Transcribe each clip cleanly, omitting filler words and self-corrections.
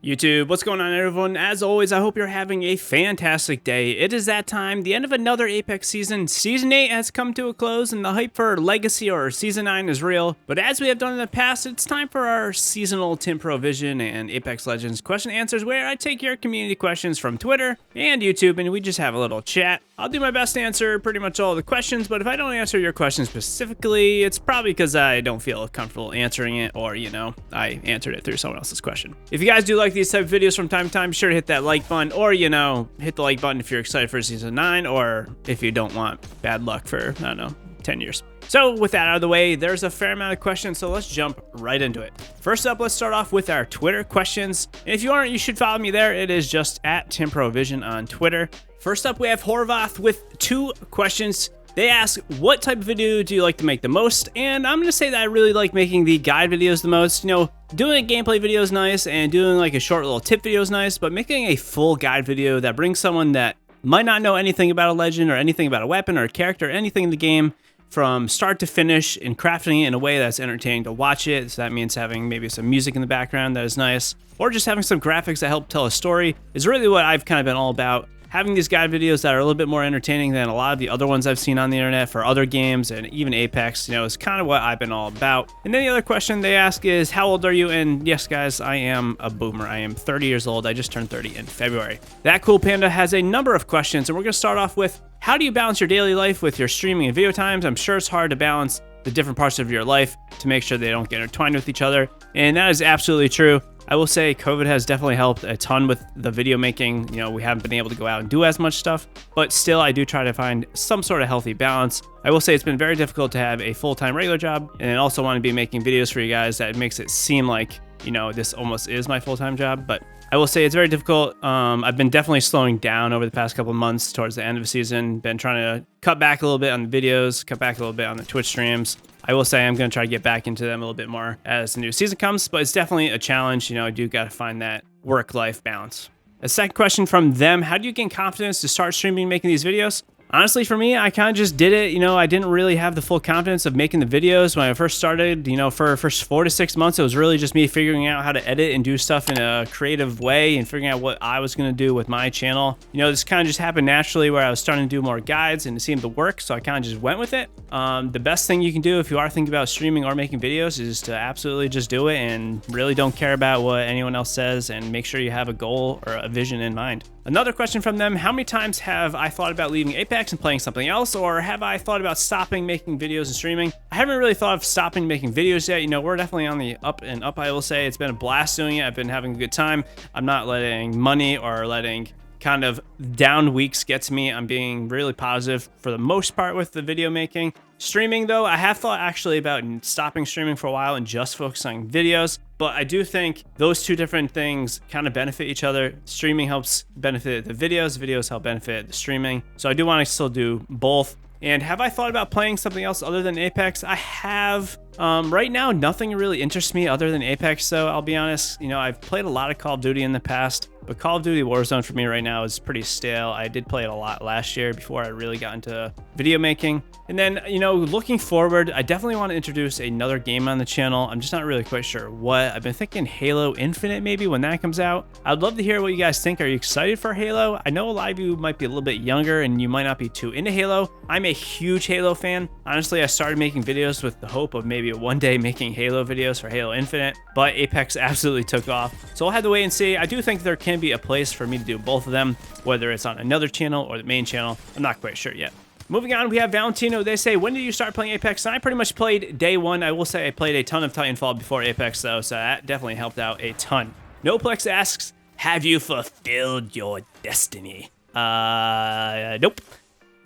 YouTube, what's going on everyone? As always, I hope you're having a fantastic day. It is that time, the end of another Apex season. Season 8 has come to a close and the hype for Legacy or Season 9 is real. But as we have done in the past, it's time for our seasonal TimProVision and Apex Legends question answers, where I take your community questions from Twitter and YouTube and we just have a little chat. I'll do my best to answer pretty much all the questions, but if I don't answer your question specifically, it's probably because I don't feel comfortable answering it, or, you know, I answered it through someone else's question. If you guys do like these type of videos from time to time, be sure to hit that like button, or, you know, hit the like button if you're excited for Season 9, or if you don't want bad luck for, I don't know, 10 years. So with that out of the way, there's a fair amount of questions, so let's jump right into it. First up, let's start off with our Twitter questions. And if you aren't, you should follow me there. It is just at TimProVision on Twitter. First up, we have Horvath with 2 questions. They ask, what type of video do you like to make the most? And I'm gonna say that I really like making the guide videos the most. You know, doing a gameplay video is nice, and doing like a short little tip video is nice, but making a full guide video that brings someone that might not know anything about a legend or anything about a weapon or a character or anything in the game from start to finish, and crafting it in a way that's entertaining to watch it. So that means having maybe some music in the background that is nice, or just having some graphics that help tell a story is really what I've kind of been all about. Having these guide videos that are a little bit more entertaining than a lot of the other ones I've seen on the internet for other games and even Apex, you know, is kind of what I've been all about. And then the other question they ask is, how old are you? And yes, guys, I am a boomer. I am 30 years old. I just turned 30 in February. That Cool Panda has a number of questions, and we're going to start off with, how do you balance your daily life with your streaming and video times? I'm sure it's hard to balance the different parts of your life to make sure they don't get intertwined with each other. And that is absolutely true. I will say COVID has definitely helped a ton with the video making. You know, we haven't been able to go out and do as much stuff, but still I do try to find some sort of healthy balance. I will say it's been very difficult to have a full-time regular job, and I also want to be making videos for you guys that makes it seem like, you know, this almost is my full-time job. But I will say it's very difficult. I've been definitely slowing down over the past couple of months towards the end of the season. Been trying to cut back a little bit on the videos, cut back a little bit on the Twitch streams. I will say I'm going to try to get back into them a little bit more as the new season comes, but it's definitely a challenge. You know, I do got to find that work-life balance. A second question from them, how do you gain confidence to start streaming and making these videos? Honestly, for me, I kind of just did it. You know, I didn't really have the full confidence of making the videos when I first started. You know, for first 4 to 6 months, it was really just me figuring out how to edit and do stuff in a creative way and figuring out what I was going to do with my channel. You know, this kind of just happened naturally where I was starting to do more guides and it seemed to work, so I kind of just went with it. The best thing you can do if you are thinking about streaming or making videos is to absolutely just do it and really don't care about what anyone else says, and make sure you have a goal or a vision in mind. Another question from them, how many times have I thought about leaving Apex and playing something else, or have I thought about stopping making videos and streaming? I haven't really thought of stopping making videos yet. You know, we're definitely on the up and up, I will say. It's been a blast doing it. I've been having a good time. I'm not letting money or letting kind of down weeks get to me. I'm being really positive for the most part with the video making. Streaming though, I have thought actually about stopping streaming for a while and just focusing on videos, but I do think those two different things kind of benefit each other. Streaming helps benefit the videos help benefit the streaming. So I do want to still do both. And have I thought about playing something else other than Apex? I have. Right now, nothing really interests me other than Apex, though, I'll be honest. You know, I've played a lot of Call of Duty in the past, but Call of Duty Warzone for me right now is pretty stale. I did play it a lot last year before I really got into video making. And then, you know, looking forward, I definitely want to introduce another game on the channel. I'm just not really quite sure what. I've been thinking Halo Infinite maybe when that comes out. I'd love to hear what you guys think. Are you excited for Halo? I know a lot of you might be a little bit younger and you might not be too into Halo. I'm a huge Halo fan. Honestly, I started making videos with the hope of maybe one day making Halo videos for Halo Infinite, but Apex absolutely took off. So I'll have to wait and see. I do think there can be a place for me to do both of them, whether it's on another channel or the main channel. I'm not quite sure yet. Moving on, we have Valentino. They say, when did you start playing Apex? And I pretty much played day one. I will say I played a ton of Titanfall before Apex though, so that definitely helped out a ton. Noplex asks, have you fulfilled your destiny? Nope.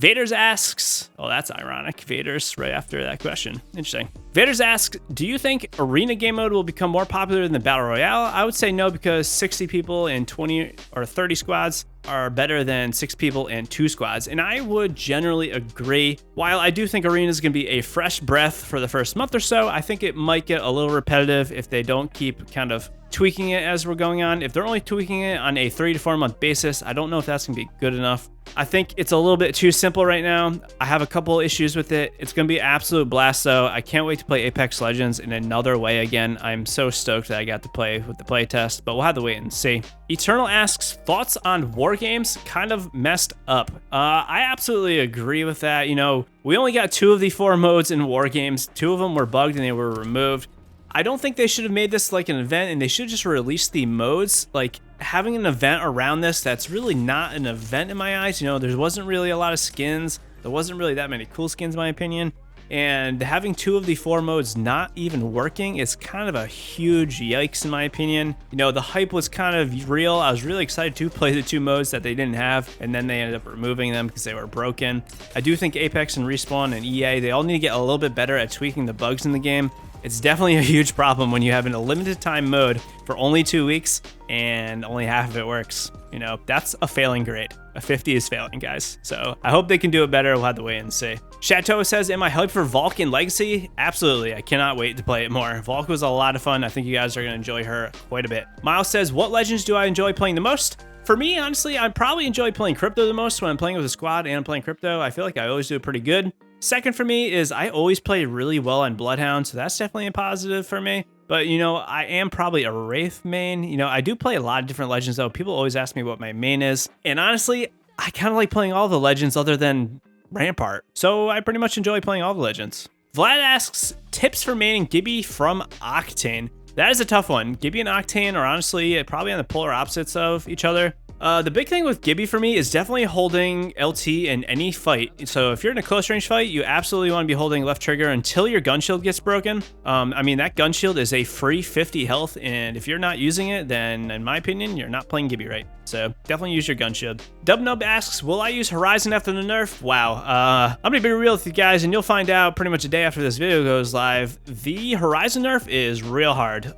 Vaders asks, oh, that's ironic. Vaders right after that question. Interesting. Vaders asks, do you think arena game mode will become more popular than the Battle Royale? I would say no, because 60 people in 20 or 30 squads are better than 6 people in 2 squads. And I would generally agree. While I do think arena is going to be a fresh breath for the first month or so, I think it might get a little repetitive if they don't keep kind of tweaking it as we're going on. If they're only tweaking it on a 3 to 4 month basis, I don't know if that's gonna be good enough. I think it's a little bit too simple right now. I have a couple issues with it. It's gonna be an absolute blast though. I can't wait to play Apex Legends in another way again. I'm so stoked that I got to play with the playtest, but we'll have to wait and see. Eternal asks, thoughts on war games? Kind of messed up. I absolutely agree with that. You know, we only got 2 of the 4 modes in war games. 2 of them were bugged and they were removed. I don't think they should have made this like an event, and they should just release the modes. Like, having an event around this that's really not an event in my eyes. You know, there wasn't really a lot of skins. There wasn't really that many cool skins in my opinion. And having 2 of the 4 modes not even working is kind of a huge yikes in my opinion. You know, the hype was kind of real. I was really excited to play the 2 modes that they didn't have, and then they ended up removing them because they were broken. I do think Apex and Respawn and EA, they all need to get a little bit better at tweaking the bugs in the game. It's definitely a huge problem when you have a limited time mode for only 2 weeks and only half of it works. You know, that's a failing grade. A 50 is failing, guys. So I hope they can do it better. We'll have to wait and see. Chateau says, am I hyped for Valk in Legacy? Absolutely. I cannot wait to play it more. Valk was a lot of fun. I think you guys are going to enjoy her quite a bit. Miles says, what legends do I enjoy playing the most? For me, honestly, I probably enjoy playing Crypto the most when I'm playing with a squad and I'm playing Crypto. I feel like I always do pretty good. Second for me is I always play really well on Bloodhound, so that's definitely a positive for me. But, you know, I am probably a Wraith main. You know, I do play a lot of different legends, though. People always ask me what my main is. And honestly, I kind of like playing all the legends other than Rampart. So I pretty much enjoy playing all the legends. Vlad asks, tips for maining Gibby from Octane. That is a tough one. Gibby and Octane are honestly probably on the polar opposites of each other. The big thing with Gibby for me is definitely holding LT in any fight. So if you're in a close range fight, you absolutely want to be holding left trigger until your gun shield gets broken. I mean, that gun shield is a free 50 health, and if you're not using it, then in my opinion, you're not playing Gibby right. So definitely use your gun shield. Dubnub asks, will I use Horizon after the nerf? Wow. I'm gonna be real with you guys, and you'll find out pretty much a day after this video goes live. The Horizon nerf is real hard.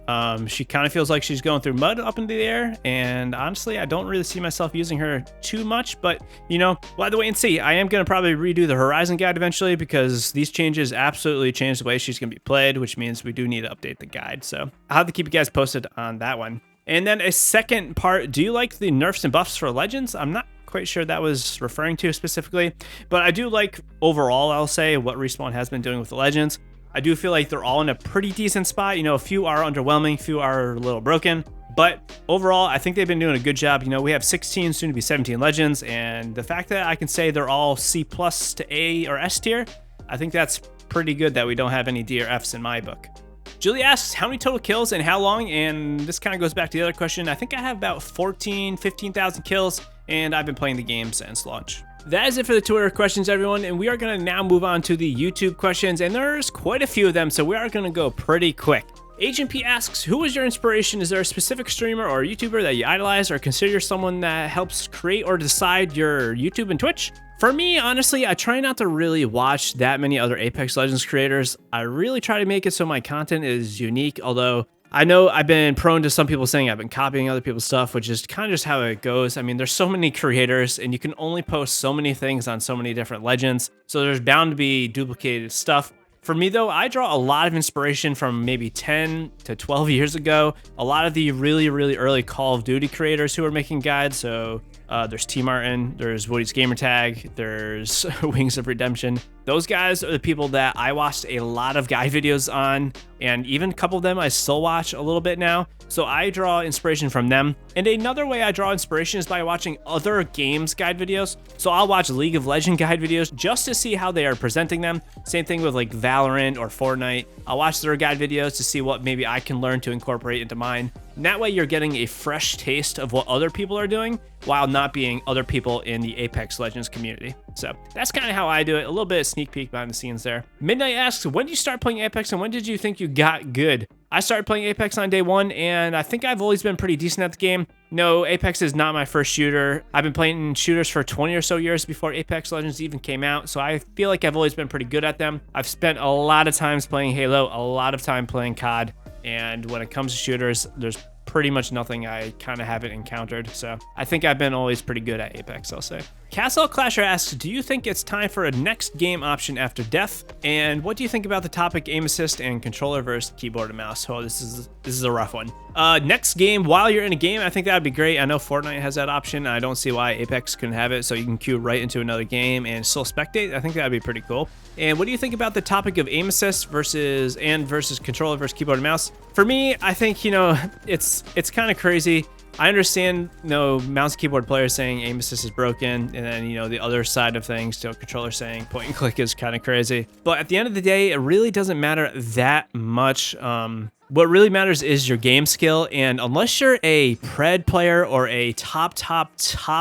She kind of feels like she's going through mud up into the air, and honestly, I don't really see myself using her too much, but you know, we'll have to wait and see. I am gonna probably redo the Horizon guide eventually because these changes absolutely change the way she's gonna be played, which means we do need to update the guide. So I'll have to keep you guys posted on that one. And then a second part, do you like the nerfs and buffs for Legends? I'm not quite sure that was referring to specifically, but I do like overall, I'll say, what Respawn has been doing with the Legends. I do feel like they're all in a pretty decent spot. You know, a few are underwhelming, few are a little broken, but overall, I think they've been doing a good job. You know, we have 16, soon to be 17 Legends, and the fact that I can say they're all C+ to A or S tier, I think that's pretty good that we don't have any D or Fs in my book. Julie asks, how many total kills and how long? And this kind of goes back to the other question. I think I have about 15,000 kills, and I've been playing the game since launch. That is it for the Twitter questions, everyone, and we are going to now move on to the YouTube questions, and there's quite a few of them, so we are going to go pretty quick. Agent P asks, who was your inspiration? Is there a specific streamer or YouTuber that you idolize or consider someone that helps create or decide your YouTube and Twitch? For me, honestly, I try not to really watch that many other Apex Legends creators. I really try to make it so my content is unique, although I know I've been prone to some people saying I've been copying other people's stuff, which is kind of just how it goes. I mean, there's so many creators and you can only post so many things on so many different legends, so there's bound to be duplicated stuff. For me though, I draw a lot of inspiration from maybe 10 to 12 years ago. A lot of the really early Call of Duty creators who are making guides. So there's T Martin, there's Woody's Gamertag, there's Wings of Redemption. Those guys are the people that I watched a lot of guide videos on, and even a couple of them I still watch a little bit now. So I draw inspiration from them. And another way I draw inspiration is by watching other games guide videos. So I'll watch League of Legends guide videos just to see how they are presenting them. Same thing with like Valorant or Fortnite. I'll watch their guide videos to see what maybe I can learn to incorporate into mine. And that way you're getting a fresh taste of what other people are doing while not being other people in the Apex Legends community. So that's kind of how I do it. A little bit of sneak peek behind the scenes there. Midnight asks, when did you start playing Apex and when did you think you got good? I started playing Apex on day one, and I think I've always been pretty decent at the game. No, Apex is not my first shooter. I've been playing shooters for 20 or so years before Apex Legends even came out, so I feel like I've always been pretty good at them. I've spent a lot of times playing Halo, a lot of time playing COD, and when it comes to shooters, there's pretty much nothing I kind of haven't encountered. So I think I've been always pretty good at Apex, I'll say. Castle Clasher asks, do you think it's time for a next game option after death? And what do you think about the topic aim assist and controller versus keyboard and mouse? Oh, this is a rough one. Next game, while you're in a game, I think that would be great. I know Fortnite has that option. I don't see why Apex couldn't have it, so you can queue right into another game and still spectate. I think that would be pretty cool. And what do you think about the topic of aim assist versus controller versus keyboard and mouse? For me, I think, you know, it's kind of crazy. I understand, you know, mouse and keyboard players saying aim assist is broken, and then, you know, the other side of things, so controller saying point and click is kind of crazy. But at the end of the day, it really doesn't matter that much. What really matters is your game skill, and unless you're a pred player or a top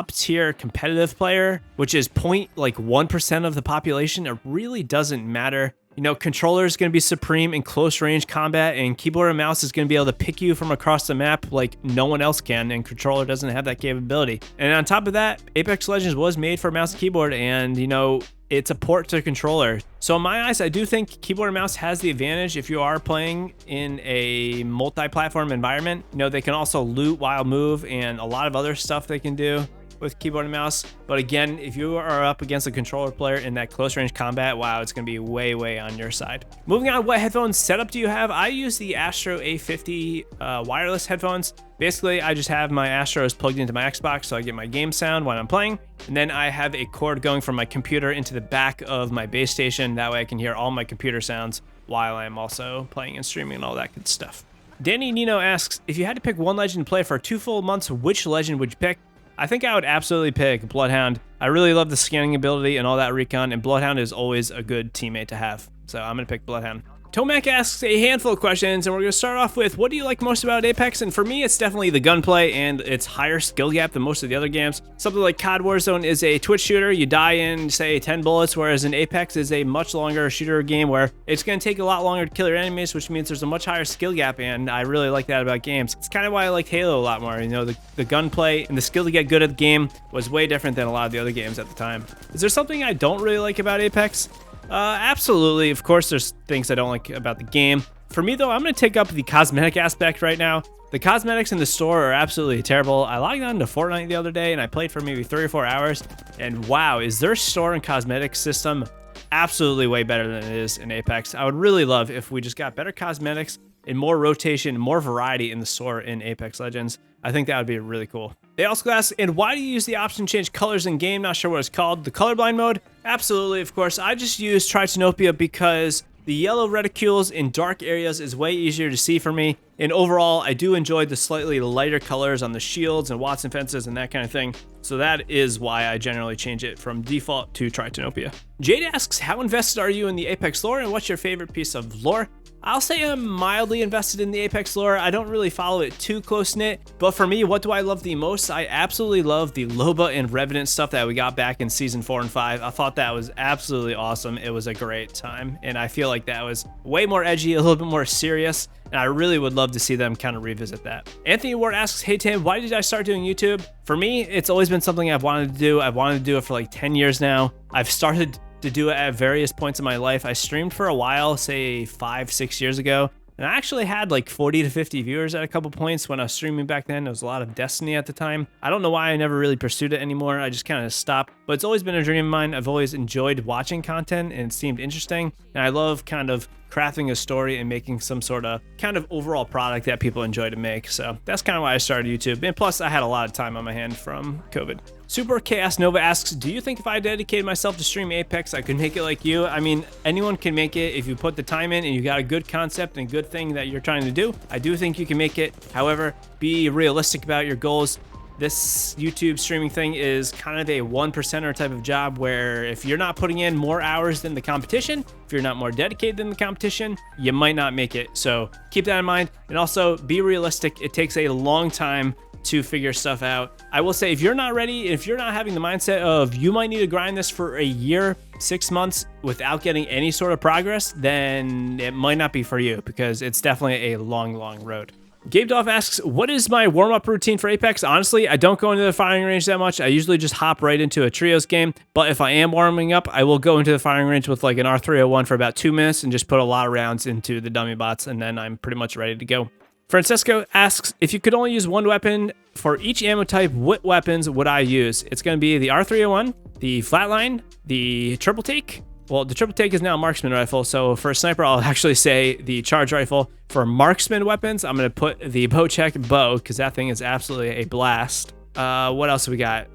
tier competitive player, which is 0.1% of the population, it really doesn't matter. You know, controller is going to be supreme in close range combat, and keyboard and mouse is going to be able to pick you from across the map like no one else can, and controller doesn't have that capability. And on top of that, Apex Legends was made for mouse and keyboard, and, you know, it's a port to controller. So in my eyes, I do think keyboard and mouse has the advantage if you are playing in a multi-platform environment. You know, they can also loot while move and a lot of other stuff they can do with keyboard and mouse. But again, if you are up against a controller player in that close range combat, wow, it's gonna be way on your side. Moving on, what headphones setup do you have? I use the Astro A50 wireless headphones. Basically, I just have my Astros plugged into my Xbox so I get my game sound when I'm playing. And then I have a cord going from my computer into the back of my base station. That way I can hear all my computer sounds while I'm also playing and streaming and all that good stuff. Danny Nino asks, if you had to pick one legend to play for 2 full months, which legend would you pick? I think I would absolutely pick Bloodhound. I really love the scanning ability and all that recon, and Bloodhound is always a good teammate to have. So I'm gonna pick Bloodhound. Tomac asks a handful of questions, and we're going to start off with, what do you like most about Apex? And for me, it's definitely the gunplay and its higher skill gap than most of the other games. Something like COD Warzone is a twitch shooter. You die in, say, 10 bullets, whereas in Apex is a much longer shooter game where it's going to take a lot longer to kill your enemies, which means there's a much higher skill gap, and I really like that about games. It's kind of why I like Halo a lot more. You know, the gunplay and the skill to get good at the game was way different than a lot of the other games at the time. Is there something I don't really like about Apex? Absolutely. Of course, there's things I don't like about the game. For me, though, I'm going to take up the cosmetic aspect right now. The cosmetics in the store are absolutely terrible. I logged on to Fortnite the other day, and I played for maybe 3 or 4 hours, and wow, is their store and cosmetics system absolutely way better than it is in Apex. I would really love if we just got better cosmetics and more rotation, more variety in the store in Apex Legends. I think that would be really cool. They also ask, and why do you use the option to change colors in game? Not sure what it's called. The colorblind mode? Absolutely, of course. I just use Tritanopia because the yellow reticules in dark areas is way easier to see for me. And overall, I do enjoy the slightly lighter colors on the shields and Watson fences and that kind of thing. So that is why I generally change it from default to Tritanopia. Jade asks, how invested are you in the Apex lore, and what's your favorite piece of lore? I'll say I'm mildly invested in the Apex lore. I don't really follow it too close-knit, but for me, what do I love the most? I absolutely love the Loba and Revenant stuff that we got back in Season 4 and 5. I thought that was absolutely awesome. It was a great time, and I feel like that was way more edgy, a little bit more serious, and I really would love to see them kind of revisit that. Anthony Ward asks, hey Tim, why did I start doing YouTube? For me, it's always been something I've wanted to do. I've wanted to do it for like 10 years now. I've started to do it at various points in my life. I streamed for a while, say 5-6 years ago, and I actually had like 40 to 50 viewers at a couple points when I was streaming back then. There was a lot of Destiny at the time. I don't know why I never really pursued it anymore. I just kind of stopped, but it's always been a dream of mine. I've always enjoyed watching content, and it seemed interesting, and I love kind of crafting a story and making some sort of kind of overall product that people enjoy to make. So that's kind of why I started YouTube. And plus, I had a lot of time on my hand from COVID. Super Chaos Nova asks, do you think if I dedicated myself to stream Apex, I could make it like you? I mean, anyone can make it if you put the time in and you got a good concept and good thing that you're trying to do. I do think you can make it. However, be realistic about your goals. This YouTube streaming thing is kind of a 1%er type of job where if you're not putting in more hours than the competition, if you're not more dedicated than the competition, you might not make it. So keep that in mind. And also be realistic. It takes a long time to figure stuff out. I will say, if you're not ready, if you're not having the mindset of you might need to grind this for a year, 6 months without getting any sort of progress, then it might not be for you, because it's definitely a long road. Gabe Dolph asks, what is my warm-up routine for Apex? Honestly, I don't go into the firing range that much. I usually just hop right into a trios game, but if I am warming up, I will go into the firing range with like an R301 for about 2 minutes and just put a lot of rounds into the dummy bots, and then I'm pretty much ready to go. Francesco asks, if you could only use one weapon for each ammo type, what weapons would I use? It's going to be the R301, the Flatline, the Triple Take. Well, the Triple Take is now a marksman rifle, so for a sniper, I'll actually say the charge rifle. For marksman weapons, I'm going to put the Bocek bow, because that thing is absolutely a blast. What else have we got?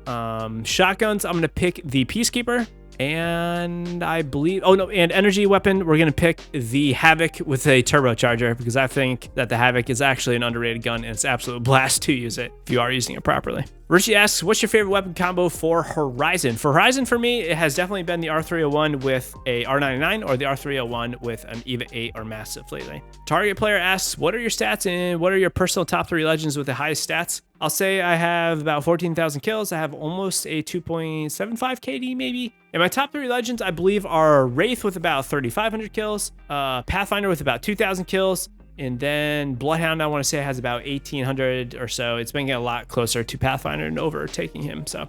Shotguns, I'm going to pick the Peacekeeper. And I believe, oh no, and energy weapon, we're gonna pick the Havoc with a turbocharger, because I think that the Havoc is actually an underrated gun and it's absolute blast to use it if you are using it properly. Richie asks, what's your favorite weapon combo for Horizon? For Horizon, for me, it has definitely been the R301 with a R99 or the R301 with an EVA 8 or Massive lately. Target Player asks, what are your stats and what are your personal top 3 legends with the highest stats? I'll say I have about 14,000 kills. I have almost a 2.75 KD maybe. And my top 3 legends, I believe, are Wraith with about 3,500 kills, Pathfinder with about 2,000 kills, and then Bloodhound, I want to say, has about 1,800 or so. It's been getting a lot closer to Pathfinder and overtaking him. So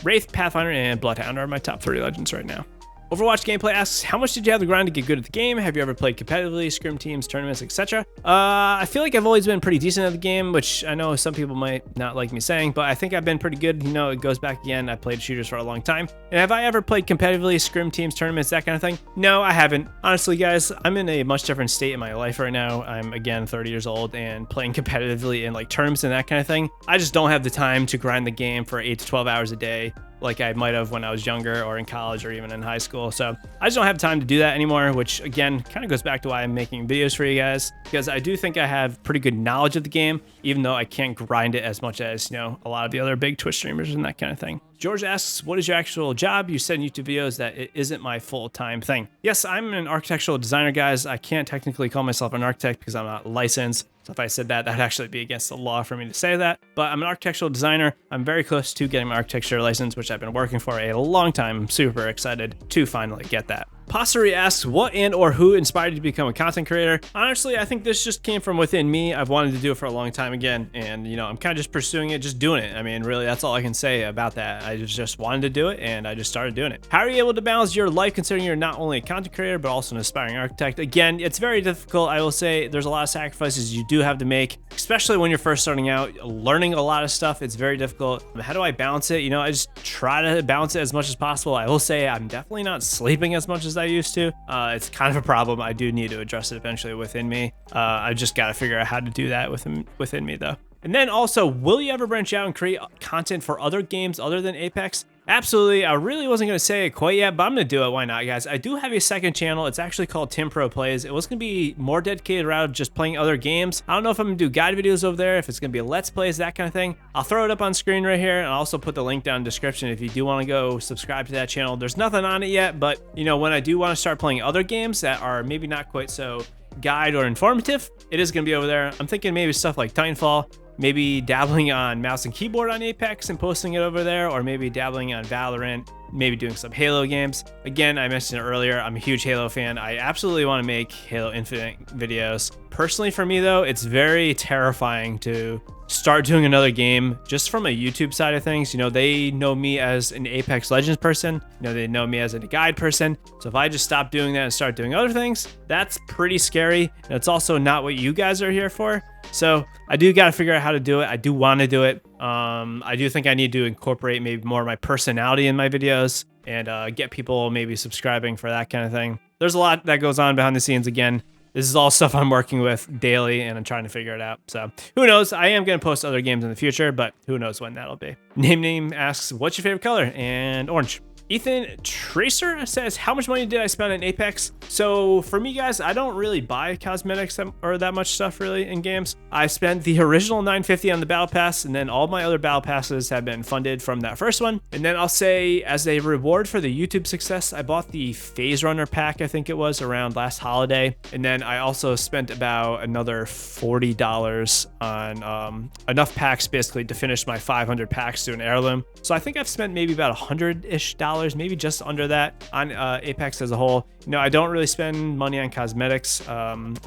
Wraith, Pathfinder, and Bloodhound are my top 3 legends right now. Overwatch Gameplay asks, how much did you have to grind to get good at the game? Have you ever played competitively, scrim teams, tournaments, etc.? I feel like I've always been pretty decent at the game, which I know some people might not like me saying, but I think I've been pretty good. You know, it goes back again. I played shooters for a long time. And have I ever played competitively, scrim teams, tournaments, that kind of thing? No, I haven't. Honestly, guys, I'm in a much different state in my life right now. I'm, again, 30 years old and playing competitively in like tournaments and that kind of thing. I just don't have the time to grind the game for 8 to 12 hours a day, like I might have when I was younger or in college or even in high school. So I just don't have time to do that anymore, which again, kind of goes back to why I'm making videos for you guys, because I do think I have pretty good knowledge of the game, even though I can't grind it as much as, you know, a lot of the other big Twitch streamers and that kind of thing. George asks, what is your actual job? You said in YouTube videos that it isn't my full-time thing. Yes, I'm an architectural designer, guys. I can't technically call myself an architect because I'm not licensed. So if I said that, that'd actually be against the law for me to say that. But I'm an architectural designer. I'm very close to getting my architecture license, which I've been working for a long time. I'm super excited to finally get that. Postery asks, what and or who inspired you to become a content creator? Honestly, I think this just came from within me. I've wanted to do it for a long time again, and you know, I'm kind of just pursuing it, just doing it. I mean, really, that's all I can say about that. I just wanted to do it, and I just started doing it. How are you able to balance your life considering you're not only a content creator, but also an aspiring architect? Again, it's very difficult. I will say there's a lot of sacrifices you do have to make, especially when you're first starting out, learning a lot of stuff. It's very difficult. How do I balance it? You know, I just try to balance it as much as possible. I will say I'm definitely not sleeping as much as I used to. It's kind of a problem. I do need to address it eventually within me. I just got to figure out how to do that within me though. And then also, will you ever branch out and create content for other games other than Apex? Absolutely. I really wasn't going to say it quite yet, but I'm going to do it. Why not, guys? I do have a second channel. It's actually called TimProPlays. It was going to be more dedicated around just playing other games. I don't know if I'm going to do guide videos over there, if it's going to be Let's Plays, that kind of thing. I'll throw it up on screen right here, and I'll also put the link down in the description if you do want to go subscribe to that channel. There's nothing on it yet, but, you know, when I do want to start playing other games that are maybe not quite so guide or informative, it is going to be over there. I'm thinking maybe stuff like Titanfall, maybe dabbling on mouse and keyboard on Apex and posting it over there, or maybe dabbling on Valorant, maybe doing some Halo games. Again, I mentioned it earlier, I'm a huge Halo fan. I absolutely want to make Halo Infinite videos. Personally, for me though, it's very terrifying to start doing another game just from a YouTube side of things. You know, they know me as an Apex Legends person. You know, they know me as a guide person. So if I just stop doing that and start doing other things, that's pretty scary. And it's also not what you guys are here for. So I do got to figure out how to do it. I do want to do it. I do think I need to incorporate maybe more of my personality in my videos and get people maybe subscribing for that kind of thing. There's a lot that goes on behind the scenes. Again, this is all stuff I'm working with daily and I'm trying to figure it out. So who knows? I am going to post other games in the future, but who knows when that'll be. Name asks, what's your favorite color? And orange. Ethan Tracer says, how much money did I spend on Apex? So for me, guys, I don't really buy cosmetics or that much stuff really in games. I spent the original $9.50 on the battle pass, and then all my other battle passes have been funded from that first one. And then I'll say, as a reward for the YouTube success, I bought the Phase Runner pack, I think it was, around last holiday. And then I also spent about another $40 on enough packs basically to finish my 500 packs to an heirloom. So I think I've spent maybe about $100-ish, maybe just under that on Apex as a whole. You know, I don't really spend money on cosmetics.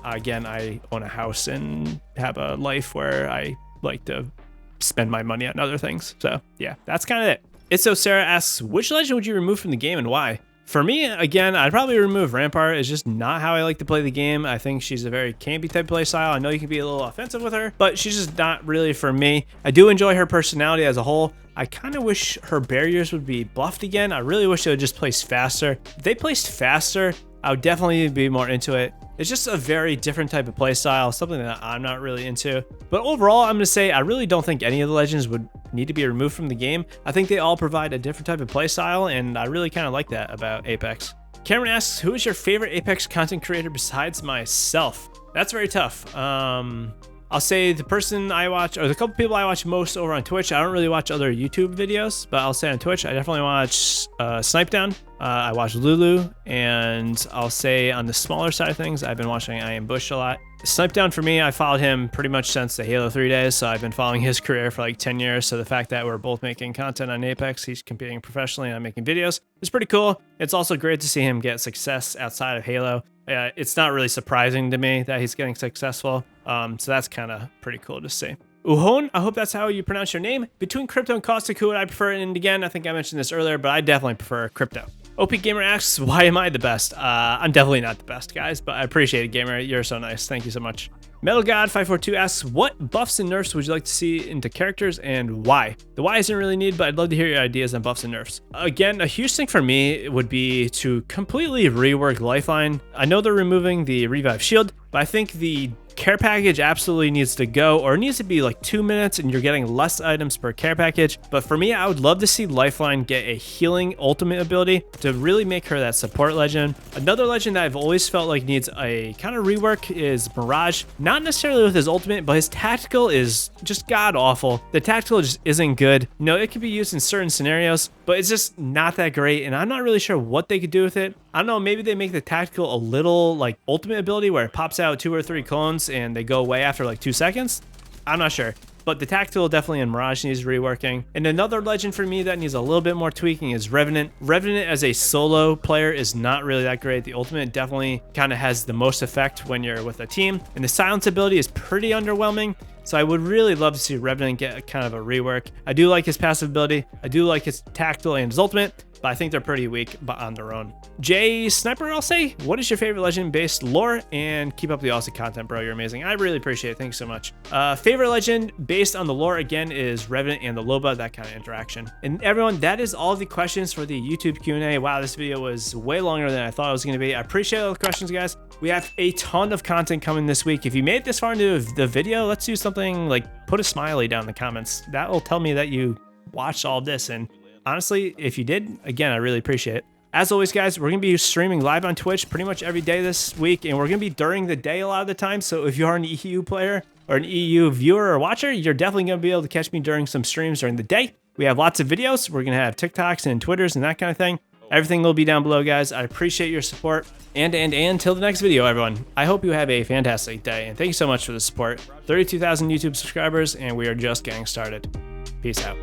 Again, I own a house and have a life where I like to spend my money on other things. So yeah, that's kind of it. It's so Sarah asks, which legend would you remove from the game and why? For me, again, I'd probably remove Rampart. It's just not how I like to play the game. I think she's a very campy type play style. I know you can be a little offensive with her, but she's just not really for me. I do enjoy her personality as a whole. I kind of wish her barriers would be buffed again. I really wish they would just place faster. If they placed faster, I would definitely be more into it. It's just a very different type of play style, something that I'm not really into. But overall, I'm going to say I really don't think any of the legends would need to be removed from the game. I think they all provide a different type of play style, and I really kind of like that about Apex. Cameron asks, who is your favorite Apex content creator besides myself? That's very tough. I'll say the person I watch, or the couple people I watch most over on Twitch. I don't really watch other YouTube videos, but I'll say on Twitch, I definitely watch Snipedown. I watch Lulu, and I'll say on the smaller side of things, I've been watching I Am Bush a lot. Snipedown for me, I followed him pretty much since the Halo 3 days, so I've been following his career for like 10 years. So the fact that we're both making content on Apex, he's competing professionally and I'm making videos, is pretty cool. It's also great to see him get success outside of Halo. It's not really surprising to me that he's getting successful. So that's kind of pretty cool to see. Uhon, I hope that's how you pronounce your name. Between Crypto and Caustic, who would I prefer? And again, I think I mentioned this earlier, but I definitely prefer Crypto. OP Gamer asks, why am I the best? I'm definitely not the best, guys, but I appreciate it, Gamer. You're so nice. Thank you so much. Metal God 542 asks, what buffs and nerfs would you like to see into characters and why? The why isn't really needed, but I'd love to hear your ideas on buffs and nerfs. Again, a huge thing for me would be to completely rework Lifeline. I know they're removing the Revive Shield, but I think the care package absolutely needs to go, or it needs to be like 2 minutes and you're getting less items per care package. But for me, I would love to see Lifeline get a healing ultimate ability to really make her that support legend. Another legend that I've always felt like needs a kind of rework is Mirage. Not necessarily with his ultimate, but his tactical is just god awful. The tactical just isn't good. You know, it can be used in certain scenarios, but it's just not that great, and I'm not really sure what they could do with it. I don't know, maybe they make the tactical a little like ultimate ability where it pops out 2 or 3 clones and they go away after like 2 seconds. I'm not sure. But the tactical definitely in Mirage needs reworking. And another legend for me that needs a little bit more tweaking is Revenant. Revenant as a solo player is not really that great. The ultimate definitely kind of has the most effect when you're with a team. And the silence ability is pretty underwhelming. So I would really love to see Revenant get kind of a rework. I do like his passive ability. I do like his tactical and his ultimate, but I think they're pretty weak on their own. Jay Sniper, I'll say, what is your favorite legend-based lore? And keep up the awesome content, bro. You're amazing. I really appreciate it. Thanks so much. Favorite legend based on the lore, again, is Revenant and the Loba, that kind of interaction. And everyone, that is all the questions for the YouTube Q&A. Wow, this video was way longer than I thought it was going to be. I appreciate all the questions, guys. We have a ton of content coming this week. If you made it this far into the video, let's do something like put a smiley down in the comments. That will tell me that you watched all of this. And honestly, if you did, again, I really appreciate it. As always, guys, we're going to be streaming live on Twitch pretty much every day this week, and we're going to be during the day a lot of the time. So if you are an EU player or an EU viewer or watcher, you're definitely going to be able to catch me during some streams during the day. We have lots of videos. We're going to have TikToks and Twitters and that kind of thing. Everything will be down below, guys. I appreciate your support. And until the next video, everyone, I hope you have a fantastic day. And thank you so much for the support. 32,000 YouTube subscribers, and we are just getting started. Peace out.